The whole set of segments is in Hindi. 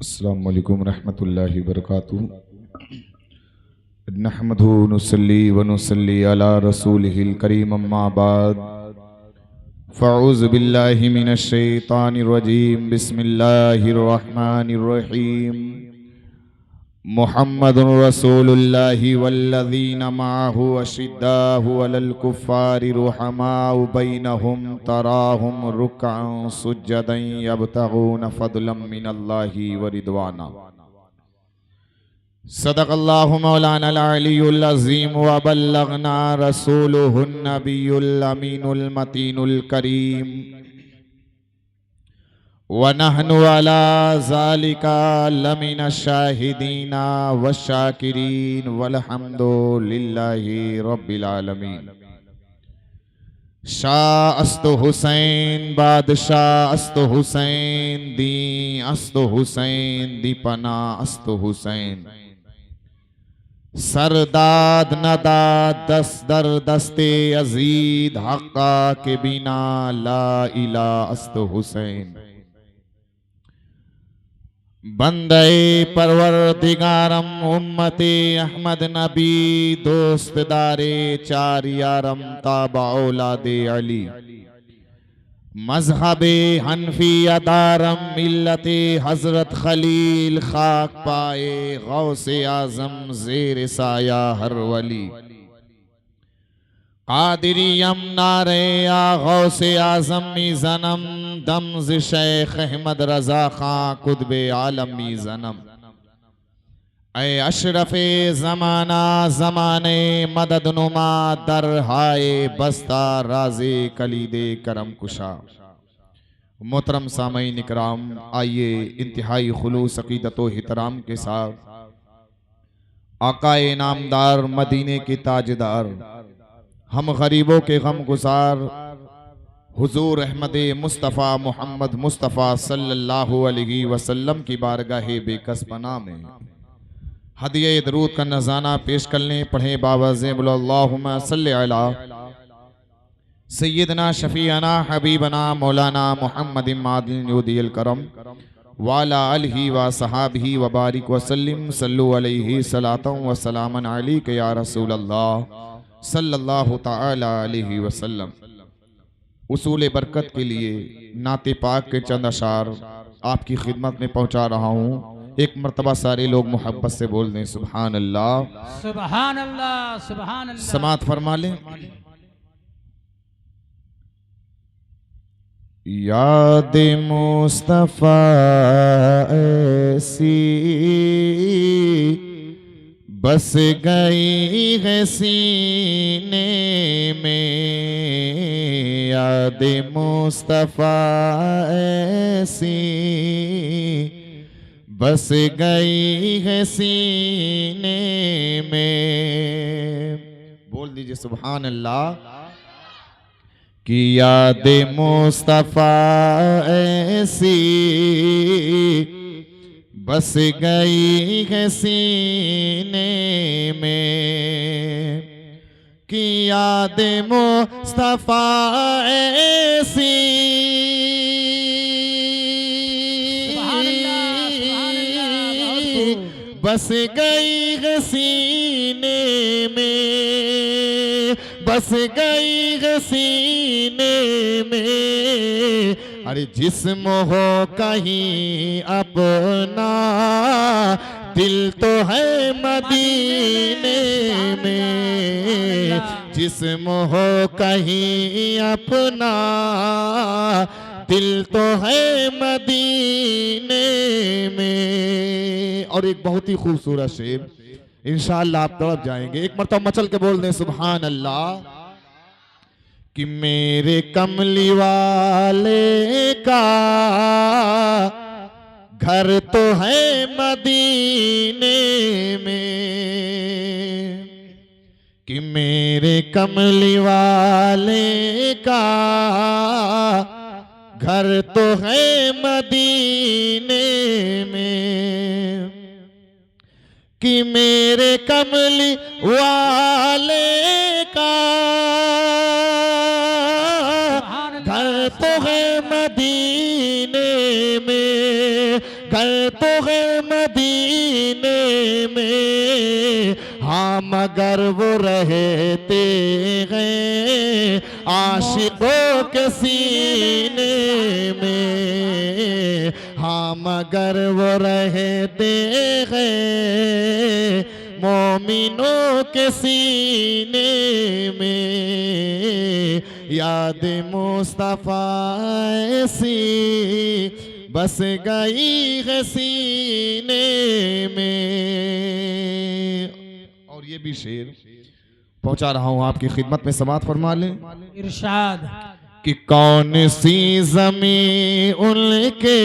अस्सलामु अलैकुम रहमतुल्लाहि वबरकातुहू। नहमदुहु नुसल्ली व नुसल्ली अला रसूलिहिल करीम अम्मा बाद। फ़अऊज़ु बिल्लाहि मिनश शैतानिर रजीम। बिस्मिल्लाहिर रहमानिर रहीम। मुहम्मदुर रसूलुल्लाहि वल्लज़ीना मअहु अशिद्दाउ अलल कुफ़्फ़ारि रुहमाउ बैनहुम तराहुम रुक्अन सुज्जदन यब्तगून फ़ज़लन मिनल्लाहि व रिदवाना। सदक़ल्लाहु मौलानल अलियुल अज़ीम व बल्लगना रसूलुहुन नबियुल अमीनुल मतीनुल करीम व नहनु अला ज़ालिका लमिनश शाहिदीना व शाकिरीन वल्हम्दुलिल्लाहि रब्बिल आलमीन। शाह अस्तु हुसैन बादशाह अस्तु हुसैन दी अस्तु हुसैन दीपना अस्तु हुसैन। सरदाद नदाद दस दर दस्ते अजीद हक्का के बिना ला इला अस्तु हुसैन। बंदे परवरदिगारम उम्मते अहमद नबी दोस्तदारे चार यारम ताबा औलादे अली मजहबे हनफी अदारम मिल्लते हजरत खलील खाक पाए गौसे आजम जेर साया हर वली। कादिरियम नारे या गौसे आजमी जन्म दम्ज शेख अहमद रजा खां कुतबे आलमी जन्म। ऐ अशरफे जमाना जमाने मदद नुमा दर हाय बस्ता राजे कलीदे करम कुशा। मोहतरम सामईन इकराम, आइए इंतहाई खुलूस अकीदत व एहतराम के साथ आकाए नामदार मदीने के ताजदार हम गरीबों के गम गुजार हुजूर अहमद मुस्तफ़ा मोहम्मद मुस्तफ़ा सल्लल्लाहु अलैहि वसल्लम की बारगाह बेकस पनाह में हदिया दरूद का नज़ाना पेश करने पढ़े बावज़े अल्लाहुम्मा सल्लि अला सय्यदना शफीअना हबीबना मौलाना मोहम्मद मादिल करम वाला अलही व सहाबही व बारिक वसल्लिम सल्लु अलैहि सलातन व सलामन अलैका या रसूल अल्लाह सल्लल्लाहु तआला अलैहि वसल्लम। उसूल बरकत के लिए नाते पाक के चंद अशार आपकी खिदमत में पहुंचा रहा हूं। एक मर्तबा सारे लोग मोहब्बत से बोल दें सुभान अल्लाह सुभान अल्लाह सुभान अल्लाह। समात फरमा लें। याद मुस्तफ़ा ऐसी बस गई है सीने में। याद मुस्तफ़ा ऐसी बस गई है सीने में। बोल दीजिए सुभान अल्लाह। कि याद मुस्तफ़ा ऐसी बस गई है सीने में। कि याद मुस्तफ़ा ऐसी बस गई है सीने में। बस गई है सीने में। अरे जिस्म हो कहीं अपना दिल तो है मदीने में। जिस्म हो कहीं अपना दिल तो है मदीने में। और एक बहुत ही खूबसूरत शेर इंशाअल्लाह आप तड़प जाएंगे। एक मरतबा मचल के बोल दें सुभान अल्लाह। कि मेरे कमली वाले का घर तो है मदीने में। कि मेरे कमली वाले का घर तो है मदीने में। कि मेरे कमली वाले का घर तो है मदीने में। घर तो है मदीने में, हाँ मगर वो रहते हैं आशिकों के सीने में, हाँ मगर वो रहते हैं मोमिनों के सीने में। याद मुस्तफा ऐसी बस गई है सीने में। और ये भी शेर पहुंचा रहा हूं आपकी खिदमत में, समात फरमा लें। इरशाद कि कौन सी ज़मीं उनके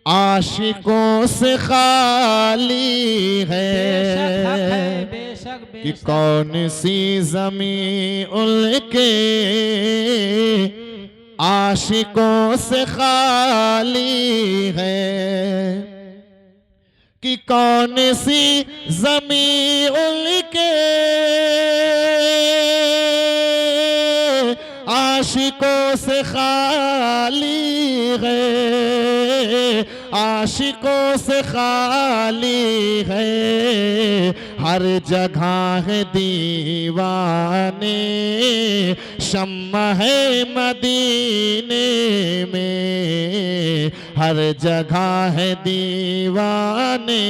आशिकों से खाली है, कि कौन सी ज़मीं उनके आशिकों से खाली है, कि कौन सी ज़मीं उनके आशिकों से खाली है, आशिकों से खाली है। हर जगह है दीवाने शम्मा है मदीने में, हर जगह है दीवाने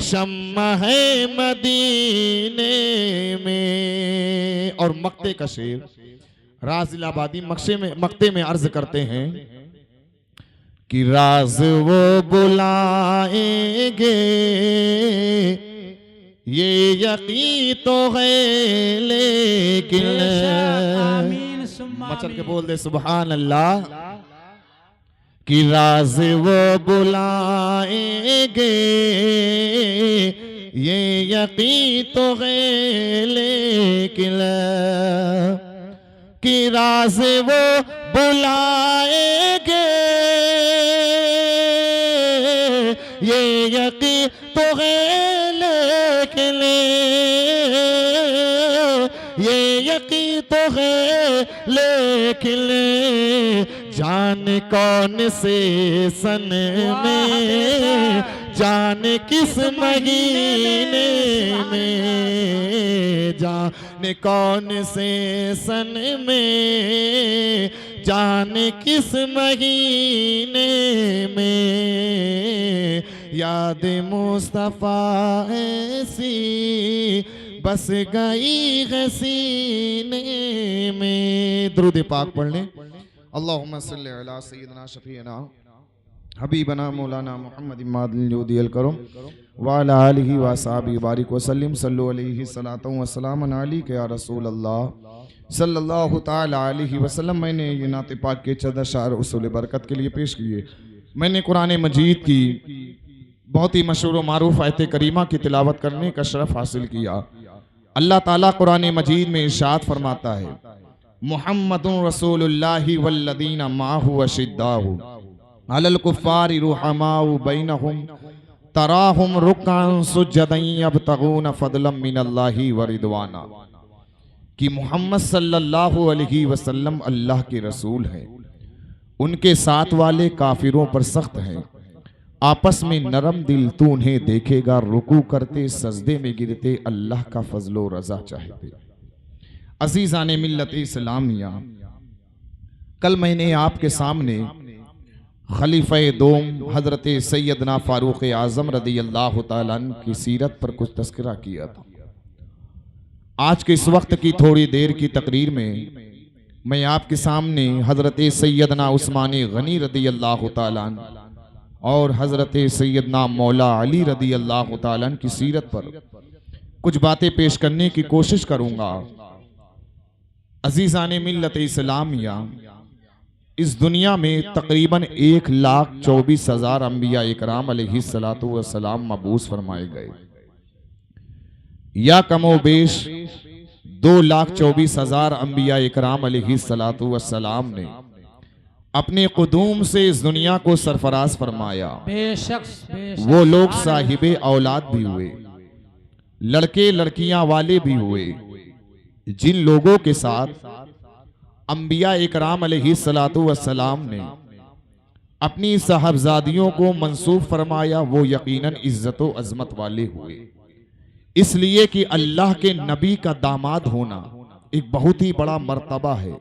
शम्मा है मदीने में। और मक्ते का शेर राज़िल आबादी मक्ते में अर्ज करते हैं कि राज वो बुलाएंगे ये यकीन तो है, लेकिन मचल के बोल दे सुभान अल्लाह, कि राज वो बुलाएंगे ये यकीन तो है, लेकिन कि राज वो बुलाएंगे ये यकीन तो है, लेकिन ये यकीन तो है, लेकिन जान कौन से सन में, जान किस महीने में, जान कौन से सन में, जान किस महीने में। याद मुस्तफा ऐसी बस गई है सीने में। दुरूद पाक पढ़ लें। अल्लाहुम्मा सल्ली अला सय्यिदना शफीना हबीबना मौलाना मुहम्मद मादिल करम व अला आलिहि व असहाबिहि बारिक वसल्लम सल्लु अलैहि सलातु व सलामन अलैका या रसूल अल्लाह सल्लल्लाहु तआला अलैहि वसल्लम। मैंने ये नात पाक के 14 अशार उसूल बरकत के लिए पेश किए। मैंने कुरान मजीद की बहुत ही मशहूर व मारूफ आयत करीमा की तिलावत करने का शरफ हासिल किया। अल्लाह ताला कुरान मजीद में इरशाद फरमाता है, मुहम्मदुर रसूलुल्लाहि वल्लदीना माहु अशिद्दाहु अलल कुफ्फारि रुहमाउ बैनहुम तराहुम रुक्अन सुज्जदन यब्तगून फदलन मिनल्लाहि व रिदवाना। कि मोहम्मद सल्लल्लाहु अलैहि वसल्लम अल्लाह के रसूल हैं, उनके साथ वाले काफिरों पर सख्त हैं, आपस में नरम दिल तू उन्हें देखेगा रुकू करते सजदे में गिरते अल्लाह का फजलो रजा चाहते। अजीज़ाने मिल्लत इस्लामिया, कल मैंने आपके सामने खलीफा दोम हजरत सैयदना फारूक आजम रदी अल्लाह तआला अन्हु की सीरत पर कुछ तस्करा किया था। आज के इस वक्त की थोड़ी देर की तकरीर में मैं आपके सामने हजरत सैयदना उस्मान गनी रदी अल्लाह तआला अन्हु और हजरत सैयदना मौला अली रदी अल्लाह तआला अन्हु की सीरत पर कुछ बातें पेश करने की कोशिश करूंगा। अजीज़ाने मिल्लत इस्लामिया, इस दुनिया में तकरीबन 1,24,000 अंबिया इकराम अलैहिस्सलातु वस्सलाम मबूस फरमाए गए, या कमो बेश 2,24,000 अंबिया इकराम अलैहिस्सलातु वस्सलाम ने अपने कुदूम से इस दुनिया को सरफराज फरमाया। बेशक वो लोग साहिबे औलाद भी हुए, लड़के लड़कियां वाले भी हुए, जिन लोगों के साथ अंबिया इकराम अलैहिस्सलातु वस्सलाम ने अपनी साहबजादियों को मंसूब फरमाया वो यकीनन इज्जत व अजमत वाले हुए, इसलिए कि अल्लाह के नबी का दामाद होना एक बहुत ही बड़ा मर्तबा है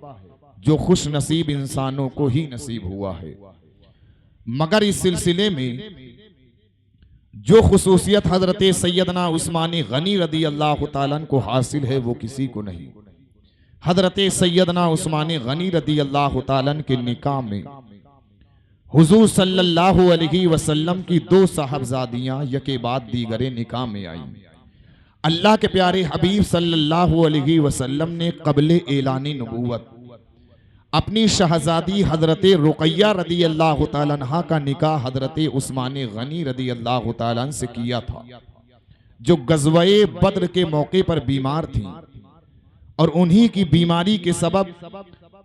जो खुश नसीब इंसानों को ही नसीब हुआ है। मगर इस सिलसिले में जो खुसूसियत हजरत सैयदना उस्मान गनी रदी अल्लाह ताला को हासिल है वो किसी को नहीं। हजरत सैयदना उस्मान गनी रदी अल्लाह ताला के निकाह में हुजूर सल्लल्लाहु अलैहि वसल्लम की दो साहबजादियां यके बाद दीगरे निकाह में आई। अल्लाह के प्यारे हबीब सल्लल्लाहु अलैहि वसल्लम ने क़ब्ले एलानी नबूवत अपनी शहजादी हजरत रुक़ैया रदी अल्लाह ताला अन्हा का निकाह हजरत उस्मान गनी रदी अल्लाह ताला से किया था, जो गज़वे बद्र के मौके पर बीमार थी और उन्हीं की बीमारी के सबब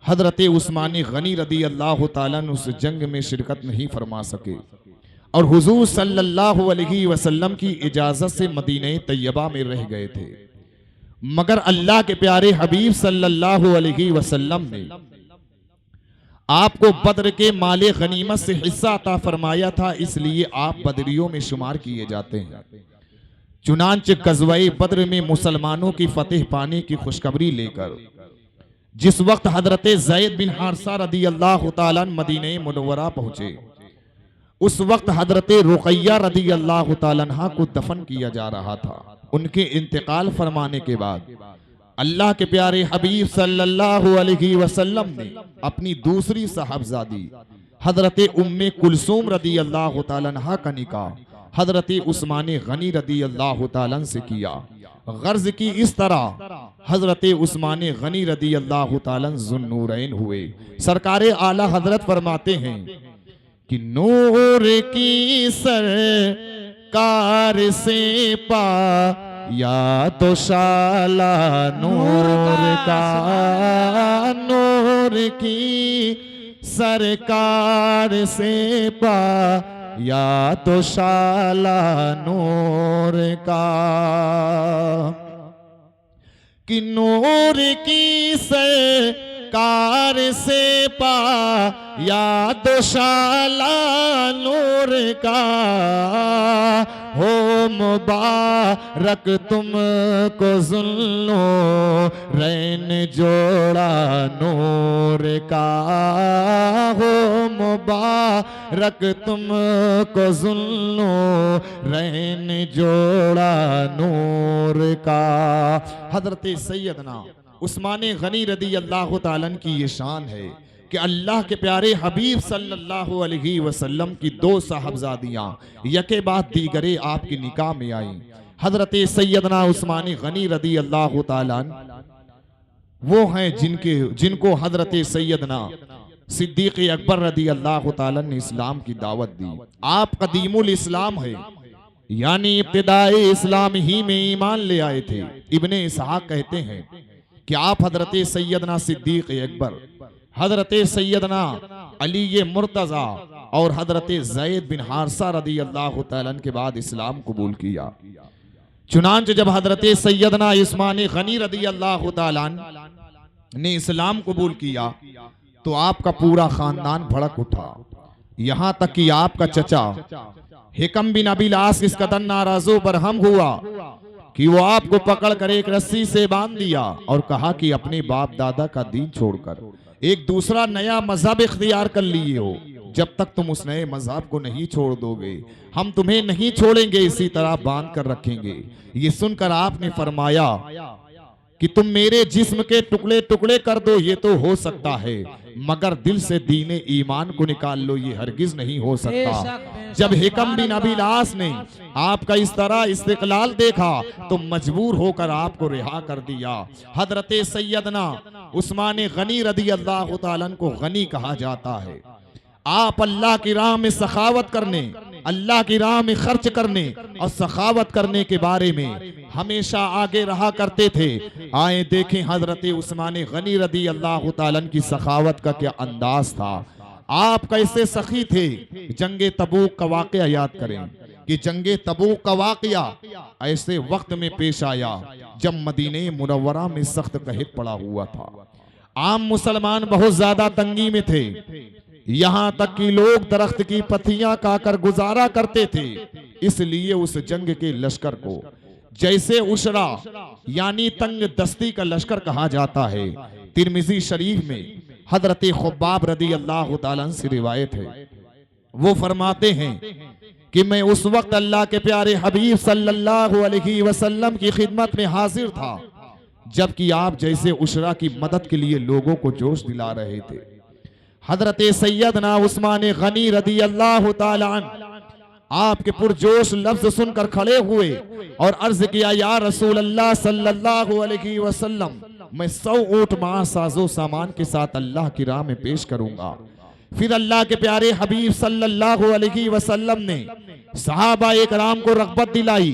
हजरत उस्मान गनी रदी अल्लाह ताला उस जंग में शिरकत नहीं फरमा सके और हुजूर सल्लल्लाहु अलैहि वसल्लम की इजाजत से मदीने तैयबा में रह गए थे। मगर अल्लाह के प्यारे हबीब सल्लल्लाहु अलैहि वसल्लम ने आपको बद्र के माले गनीमत से हिस्सा अता फरमाया था, इसलिए आप बदरियों में शुमार किए जाते हैं। चुनांचे गज़वे बद्र में मुसलमानों की फतेह पाने की खुशखबरी लेकर जिस वक्त हजरत ज़ैद बिन हारिसा रदी अल्लाह ताला मदीने मुनव्वरा पहुंचे, उस वक्त हजरत रुक़ैया रदी अल्लाह ताला अन्हा को दफन किया जा रहा था। उनके इंतकाल फरमाने के बाद अल्लाह के प्यारे हबीब सल्लल्लाहु अलैहि वसल्लम ने अपनी दूसरी साहबजादी हजरत उम्मे कुलसूम रदी अल्लाह ताला अन्हा का निकाह हजरत उस्मान गनी रदी अल्लाह ताला से किया। गर्ज की इस तरह हजरत उस्मान गनी रदी अल्लाह ताला ज़ुन्नूरैन हुए। सरकारे आला हजरत फरमाते हैं कि नूर की सरकार से पा या तो शाला नूर का, नूर की सरकार से पा या तो शाला नूर का, कि नूर की सरकार से पा या तो शाला नूर का, हो मुबारक तुमको ज़ुल्नो रैन जोड़ा नूर का, हो मुबारक तुमको ज़ुल्नो रैन जोड़ा नूर का। हजरत सैयदना उस्मान गनी रदी अल्लाह ताला की ये शान है कि अल्लाह के प्यारे हबीब सल्लल्लाहु अलैहि वसल्लम की दो साहबजादियां यके बाद दीगरे आपकी निकाह में आई। हजरत सैयदना उस्मान गनी रदी अल्लाह ताला वो हैं जिनको हजरत सैयदना सिद्दीक अकबर रदी अल्लाह ताला ने इस्लाम की दावत दी। आप कदीमुल इस्लाम है, यानी इब्तिदाए इस्लाम ही में ईमान ले आए थे। इब्ने इसहाक कहते हैं कि आप हजरत सैयदना सिद्दीक अकबर, हजरत सैयदना अली मुर्तजा और हजरत ज़ैद बिन हारिसा रदी अल्लाह ताला के बाद इस्लाम कबूल किया। चुनांचे जब हजरत सैयदना उस्मान गनी रदी अल्लाह ताला ने इस्लाम कबूल किया तो आपका पूरा खानदान भड़क उठा, यहां तक कि आपका चचा हिकम बिन अबील आस इस कदर नाराजो बरहम हुआ कि वो आपको पकड़ कर एक रस्सी से बांध दिया और कहा कि अपने बाप दादा का दीन छोड़कर एक दूसरा नया मजहब इख्तियार कर लिए हो, जब तक तुम उस नए मजहब को नहीं छोड़ दोगे हम तुम्हें नहीं छोड़ेंगे, इसी तरह बांध कर रखेंगे। ये सुनकर आपने फरमाया कि तुम मेरे जिस्म के टुकड़े टुकड़े कर दो ये तो हो सकता है, मगर दिल से दीने ईमान को निकाल लो ये हरगिज नहीं हो सकता। जब हिकम बिन अबील आस ने आपका इस तरह इस्तिकलाल देखा तो मजबूर होकर आपको रिहा कर दिया। हजरत सैयदना उस्मान गनी रदी अल्लाह ताला को गनी कहा जाता है। आप अल्लाह की राह में सखावत करने, अल्लाह की राह में खर्च करने और सखावत करने के बारे में हमेशा आगे रहा करते थे। आए देखें हजरत उस्मान गनी रदी अल्लाह ताला की सखावत का क्या अंदाज था। आप कैसे सखी थे। जंगे तबूक का वाकया याद करें कि जंगे तबूक का वाकया ऐसे वक्त में पेश आया जब मदीने मुनव्वरा में सख्त कहत पड़ा हुआ था। आम मुसलमान बहुत ज्यादा तंगी में थे। यहाँ तक कि लोग दरख्त की पत्तियां खाकर गुजारा करते थे। इसलिए उस जंग के लश्कर को जैसे उशरा यानी तंग दस्ती का लश्कर कहा जाता है। तिरमिजी शरीफ में हजरत खुब्बाब रदी अल्लाह ताला से रिवायत है, वो फरमाते हैं कि मैं उस वक्त अल्लाह के प्यारे हबीब सल्लल्लाहु अलैहि वसल्लम की खिदमत में हाजिर था जबकि आप जैसे उशरा की मदद के लिए लोगों को जोश दिला रहे थे। हजरत सैयदना उस्मान गनी रदी अल्लाह ताला अन्हु आपके पुरजोश लफ्ज सुनकर खड़े हुए और अर्ज किया, या रसूल अल्लाह सल्लल्लाहु अलैहि वसल्लम, मैं 100 ऊंट मां साजो सामान के साथ अल्लाह की राह में पेश करूंगा। फिर अल्लाह के प्यारे हबीब सल्लल्लाहु अलैहि वसल्लम ने सहाबा इकराम को रग़बत दिलाई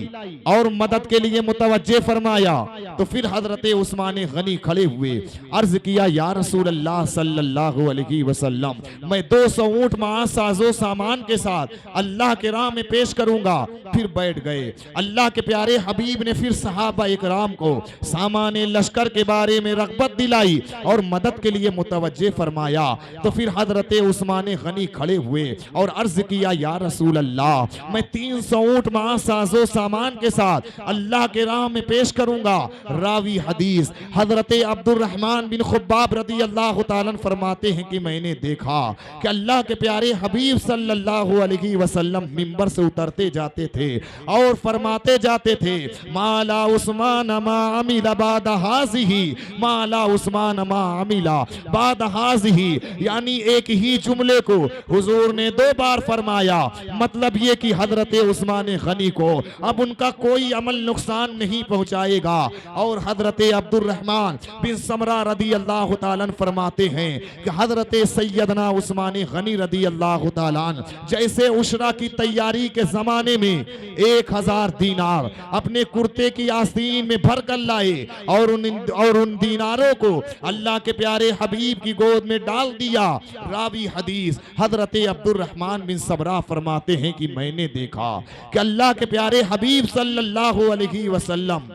और मदद के लिए मुतवज्जे फरमाया। तो फिर हजरत उस्मान गनी खड़े हुए, अर्ज किया, या रसूल अल्लाह सल्लल्लाहु अलैहि वसल्लम, मैं 200 ऊंट मां साजो सामान के साथ अल्लाह के राह में पेश करूंगा। फिर बैठ गए। अल्लाह के प्यारे हबीब ने फिर सहाबा इकराम को सामान लश्कर के बारे में रग़बत दिलाई और मदद के लिए मुतवज्जे फरमाया। तो फिर हजरत उस्मान गनी खड़े हुए और अर्ज किया, या रसूल अल्लाह, मैं 300 ऊंट मां साजो सामान के साथ अल्लाह के राह में पेश करूंगा। रावी हदीस हजरत अब्दुर्रहमान बिन खुब्बाब रदी अल्लाह ताला फरमाते हैं कि मैंने देखा कि अल्लाह के प्यारे हबीब सल्लल्लाहु अलैहि वसल्लम मिंबर से उतरते जाते थे और फरमाते जाते थे, माला उस्मान मा अमिला बाद हाज़िही, माला उस्मान मा अमिला बाद हाज़िही, यानी एक ही जुमले को हुजूर ने 2 बार फरमाया। मतलब ये कि हजरत उस्मान गनी को अब उनका कोई अमल नुकसान नहीं पहुंचाएगा। और हजरत अब्दुर्रहमान बिन समरा रदी अल्लाह ताला फरमाते हैं कि हजरत सैयदना उस्मान गनी रदी अल्लाह ताला जैसे उशरा की तैयारी के जमाने में 1000 दीनार अपने कुर्ते की आस्तीन में भर कर लाए और उन दीनारों को अल्लाह के प्यारे हबीब की गोद में डाल दिया। रावी हदीस हजरत अब्दुर्रहमान बिन सबरा फरमाते हैं कि मैंने देखा कि अल्लाह के प्यारे हबीब सल्लल्लाहु अलैहि वसल्लम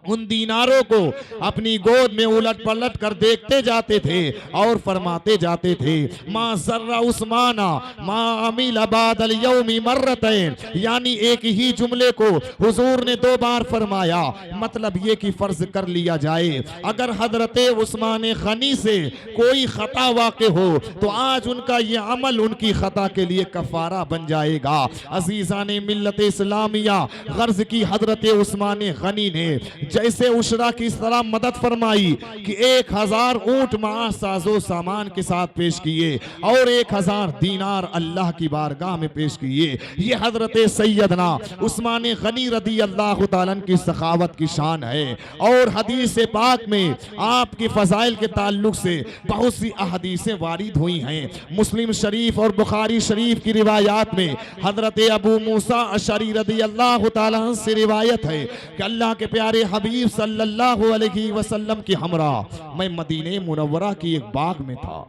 उन दीनारों को अपनी गोद में उलट पलट कर देखते जाते थे और फरमाते जाते थे, मां जर्रा उस्माना मां अमिल बादल यौमी मर्रतैन, यानी एक ही जुमले को हुजूर ने 2 बार फरमाया। मतलब ये कि फर्ज कर लिया जाए अगर हजरत उस्मान गनी से कोई खता वाक़े हो तो आज उनका ये अमल उनकी खता के लिए कफारा बन जाएगा। अजीज़ाने मिल्लत इस्लामिया, गर्ज की हजरत उस्मान गनी ने जैसे उशरा की इस तरह मदद फरमाई कि 1000 ऊंट मां साजो सामान के साथ पेश किए और 1000 दीनार अल्लाह की बारगाह में पेश किए। ये हजरत सैयदना उस्मान गनी रदी अल्लाह ताला की सखावत की शान है। और हदीस पाक में आपकी फजाइल के ताल्लुक से बहुत सी अहदीसें वारिद हुई हैं। मुस्लिम शरीफ और बुखारी शरीफ की रिवायात में हजरत अबू मूसा अशरी रदी अल्लाह ताला से रिवायत है कि अल्लाह के प्यारे हबीब सल्लल्लाहु अलैहि वसल्लम की हमरा मैं मदीने मुनव्वरा की एक बाग में था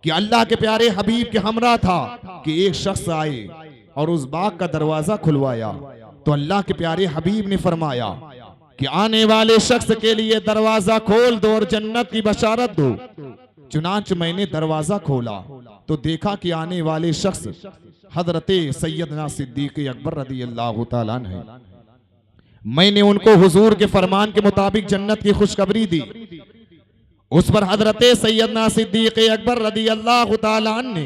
कि अल्लाह के प्यारे हबीब के हमरा था कि एक शख्स आए और उस बाग का दरवाजा खुलवाया तो अल्लाह के प्यारे हबीब ने फरमाया कि आने वाले शख्स के लिए दरवाजा खोल दो और जन्नत की बशारत दो। चुनांच मैंने दरवाजा खोला तो देखा कि आने वाले शख्स हजरत सैयदना सिद्दीक अकबर रदी अल्लाह ताला अन्हु है। मैंने उनको हुजूर के फरमान के मुताबिक जन्नत की खुशखबरी दी। उस पर हजरत सैयदना सिद्दीक अकबर रदी अल्लाह ताला अन्हु ने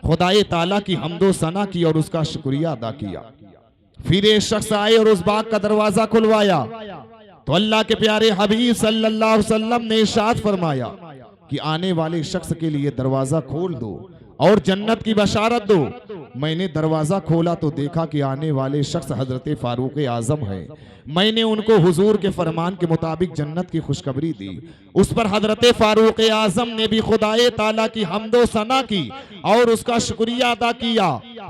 खुदाए ताला की हम्दो सना की और उसका शुक्रिया अदा किया। फिर एक शख्स आए और उस बाग का दरवाजा खुलवाया तो अल्लाह के प्यारे हबीब सल्लल्लाहु अलैहि वसल्लम ने इरशाद फरमाया कि आने वाले शख्स के लिए दरवाजा खोल दो और जन्नत की बशारत दो। मैंने दरवाजा खोला तो देखा कि आने वाले शख्स हजरत फारूक आजम है। मैंने उनको हुजूर के फरमान के मुताबिक जन्नत की खुशखबरी दी। उस पर हजरत फारूक आजम ने भी खुदाए ताला की हम्दो सना की और उसका शुक्रिया अदा किया।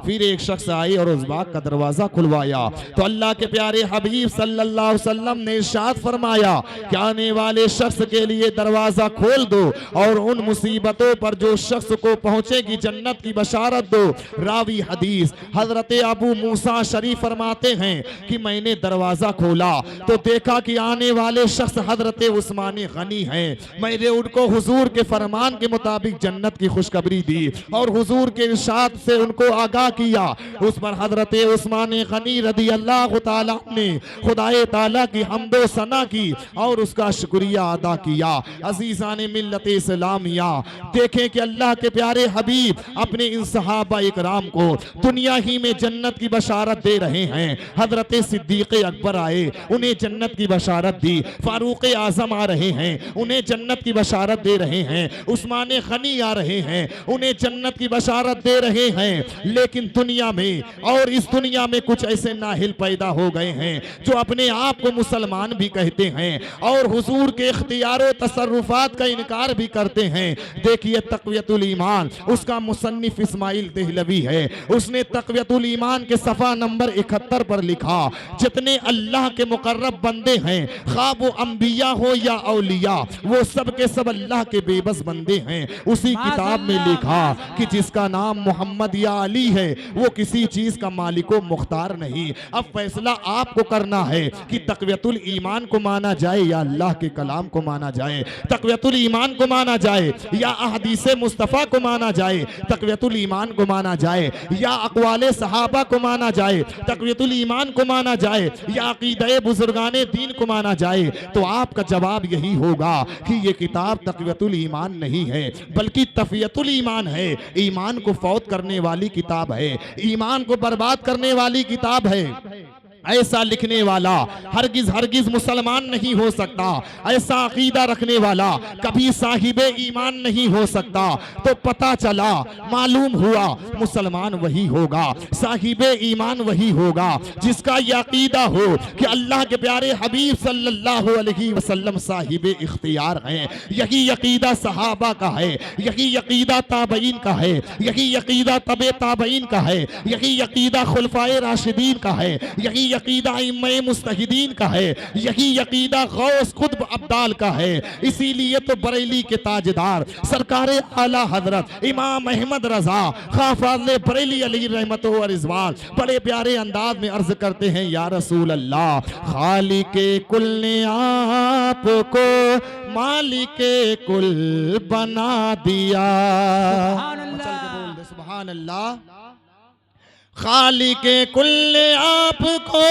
फिर एक शख्स आए और उस बाग का दरवाजा खुलवाया तो अल्लाह के प्यारे हबीब सल्लल्लाहु अलैहि वसल्लम ने इरशाद फरमाया कि आने वाले शख्स के लिए दरवाजा खोल दो और उन मुसीबतों पर जो शख्स को पहुंचेगी जन्नत की बशारत दो। रावी हदीस हजरत अबू मूसा शरीफ फरमाते हैं कि मैंने दरवाजा खोला तो देखा कि आने वाले शख्स हजरत उस्मान गनी हैं। मैंने उनको हुजूर के फरमान के मुताबिक जन्नत की खुशखबरी दी और हुजूर के इरशाद से उनको आगाह किया। उस पर हजरत उस्मान गनी रदी अल्लाह ताला ने खुदाए ताला की हम्दो सना की और उसका शुक्रिया अदा किया। अजीज़ान मिल्लत इस्लामिया, देखें कि अल्लाह के प्यारे हबीब अपने इन सहाबा इकराम को दुनिया ही में जन्नत की बशारत दे रहे हैं। हजरत सिद्दीक अकबर आए, उन्हें जन्नत की बशारत दी। फारूक आजम आ रहे हैं, उन्हें जन्नत की बशारत दे रहे हैं। उस्मान गनी आ रहे हैं, उन्हें जन्नत की बशारत दे रहे हैं। लेकिन दुनिया में और इस दुनिया में कुछ ऐसे नाहिल पैदा हो गए हैं जो अपने आप को मुसलमान भी कहते हैं और हुजूर के इख्तियार और तसर्रुफात का इनकार भी करते हैं। देखिए तक़वियतुल ईमान, उसका मुसन्निफ इस्माइल देहलवी है, उसने तक़वियतुल ईमान के सफ़ा नंबर 71 पर लिखा, जितने अल्लाह के मुकर्रब बंदे हैं, खा वो अंबिया हो या औलिया, वो सब के सब अल्लाह के बेबस बंदे हैं। उसी किताब में लिखा कि जिसका नाम मोहम्मद या अली है वो किसी चीज का मालिको मुख्तार नहीं। अब फैसला आपको करना है कि तक़वियतुल ईमान को माना जाए या अल्लाह के कलाम को माना जाए, तक़वियतुल ईमान को माना जाए या अहदीसे मुस्तफ़ा को माना जाए, तक़वियतुल ईमान को माना जाए या अक़वाले सहाबा को माना जाए, तक़वियतुल ईमान को माना जाए या अक़ीदे बुजुर्गाने दीन को माना जाए। तो आपका जवाब यही होगा कि ये किताब तक़वियतुल ईमान नहीं है बल्कि तफ़ियतुल ईमान है। ईमान को फौत करने वाली किताब है, ईमान को बर्बाद करने वाली किताब है। ऐसा लिखने वाला हरगिज हरगिज मुसलमान नहीं हो सकता, ऐसा अकीदा रखने वाला कभी साहिबे ईमान नहीं हो सकता। तो पता चला, मालूम हुआ, मुसलमान वही होगा, साहिबे ईमान वही होगा जिसका यह अकीदा हो कि अल्लाह के प्यारे हबीब सल्लल्लाहु अलैहि वसल्लम साहिबे इख्तियार हैं। यही अकीदा सहाबा का है, यही अकीदा ताबईन का है, यही अकीदा तबे ताबईन का है, यही अकीदा खुलफाए राशिदीन का है, यही यकीदा इमाम मुस्तहिदीन का है, यही यकीदा गौस खुद अब्दाल का है। इसीलिए तो बरेली के ताजदार सरकार आला हजरत इमाम अहमद रजा खाफाज़ले बरेली अली रहमतो व रिज़वान बड़े प्यारे अंदाज में अर्ज करते हैं, या रसूल अल्लाह, खालिके कुल ने आपको मालिके कुल बना दिया। सुभान अल्लाह। खालिके कुल ने आपको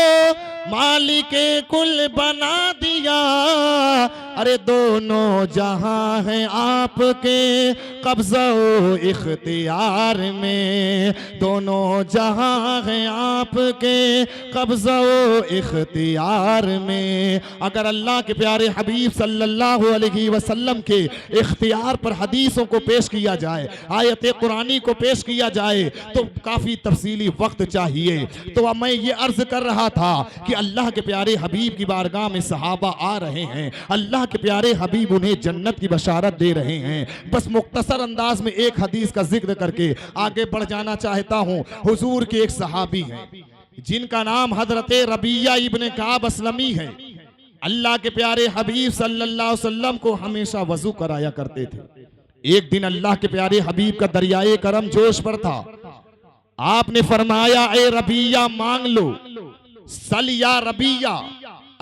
मालिके कुल बना दिया। अरे दोनों जहां हैं आपके कब्ज़ा इख्तियार में, दोनों जहां हैं आपके कब्ज़ा इख्तियार में। अगर अल्लाह के प्यारे हबीब सल्लल्लाहु अलैहि वसल्लम के इख्तियार पर हदीसों को पेश किया जाए, आयत कुरानी को पेश किया जाए तो काफ़ी तफसीली वक्त चाहिए। तो अब मैं ये अर्ज कर रहा था कि अल्लाह के प्यारे हबीब की बारगाह में सहाबा आ रहे हैं, अल्लाह के प्यारे हबीब उन्हें जन्नत की बशारत दे रहे हैं। बस मुख्तसर अंदाज में एक हदीस का जिक्र करके आगे बढ़ जाना चाहता हूँ। हुजूर के एक सहाबी हैं जिनका नाम हजरत रबिया इब्ने काब अस्लमी है। अल्लाह के प्यारे हबीब सल्लल्लाहु अलैहि वसल्लम को हमेशा वजू कराया करते थे। एक दिन अल्लाह के प्यारे हबीब का दरियाए करम जोश पर था। आपने फरमाया, ए रबिया मांग लो, सल या रबिया,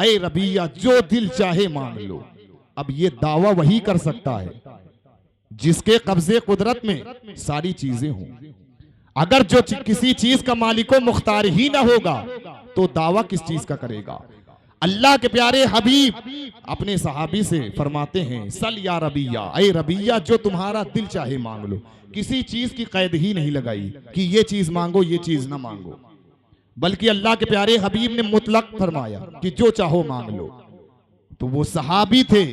ए रबिया जो दिल चाहे मांग लो। अब ये दावा वही कर सकता है जिसके कब्जे कुदरत में सारी चीजें हों। अगर जो किसी चीज का मालिको मुख्तार ही ना होगा तो दावा किस चीज का करेगा। अल्लाह के प्यारे हबीब अपने सहाबी से फरमाते हैं, सल या रबिया, ए रबिया जो तुम्हारा दिल चाहे मांग लो। किसी चीज की कैद ही नहीं लगाई कि ये चीज मांगो ये चीज ना मांगो, बल्कि अल्लाह के प्यारे हबीब ने मुतलक फरमाया कि जो चाहो मांग लो। तो वो सहाबी थे।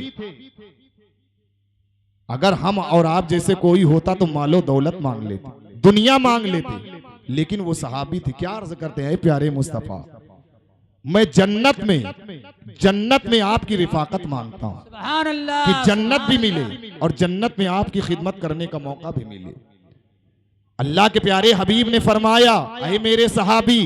अगर हम और आप जैसे कोई होता तो मालो दौलत मांग लेते, दुनिया मांग लेते, लेकिन वो सहाबी थे। क्या अर्ज करते हैं प्यारे मुस्तफा, मैं जन्नत में आपकी रिफाकत मांगता हूं कि जन्नत भी मिले और जन्नत में आपकी खिदमत करने का मौका भी मिले। अल्लाह के प्यारे हबीब ने फरमाया, अहे मेरे सहाबी,